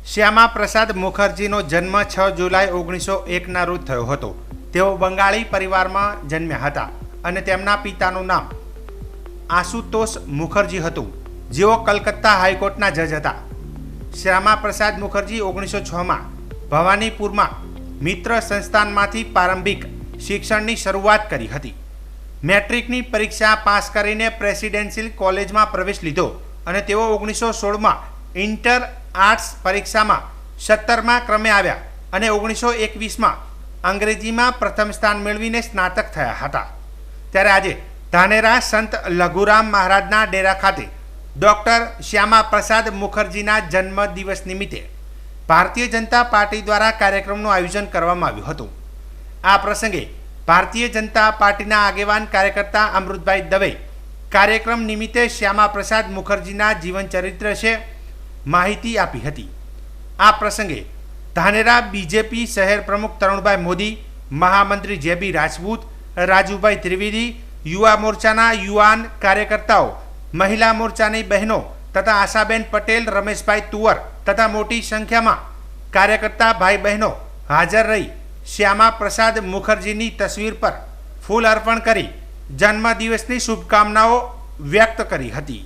શ્યામા પ્રસાદ મુખર્જીનો જન્મ 6 જુલાઈ 1901ના રોજ થયો હતો. તેઓ બંગાળી પરિવારમાં જન્મ્યા હતા અને તેમના પિતાનું નામ આશુતોષ મુખર્જી હતું, જેઓ કલકત્તા હાઈકોર્ટના જજ હતા. શ્યામા પ્રસાદ મુખર્જી 1906માં ભવાનીપુરમાં મિત્ર સંસ્થાનમાંથી પ્રારંભિક શિક્ષણની શરૂઆત કરી હતી. મેટ્રિકની પરીક્ષા પાસ કરીને પ્રેસિડેન્શિયલ કોલેજમાં પ્રવેશ લીધો અને તેઓ 1916માં ઇન્ટર આર્ટ્સ પરીક્ષામાં 17મા ક્રમે આવ્યા અને 1921માં અંગ્રેજીમાં પ્રથમ સ્થાન મેળવીને સ્નાતક થયા હતા. ત્યારે આજે ધાનેરા સંત લઘુરામ મહારાજના ડેરા ખાતે ડૉક્ટર શ્યામા પ્રસાદ મુખર્જીના જન્મદિવસ નિમિત્તે ભારતીય જનતા પાર્ટી દ્વારા કાર્યક્રમનું આયોજન કરવામાં આવ્યું હતું. આ પ્રસંગે ભારતીય જનતા પાર્ટીના આગેવાન કાર્યકર્તા અમૃતભાઈ દવે કાર્યક્રમ નિમિત્તે શ્યામા પ્રસાદ મુખર્જીના જીવન ચરિત્ર વિશે માહિતી આપી હતી. આ પ્રસંગે ધાનેરા બીજેપી શહેર પ્રમુખ તરુણભાઈ મોદી, મહામંત્રી જે.બી. રાજપૂત, રાજુભાઈ ત્રિવેદી, યુવા મોરચાના યુવાન કાર્યકર્તાઓ, મહિલા મોરચાની બહેનો તથા આશાબેન પટેલ, રમેશભાઈ તુવર તથા મોટી સંખ્યામાં કાર્યકર્તા ભાઈ બહેનો હાજર રહી શ્યામા પ્રસાદ મુખર્જીની તસવીર પર ફૂલ અર્પણ કરી જન્મદિવસની શુભકામનાઓ વ્યક્ત કરી હતી.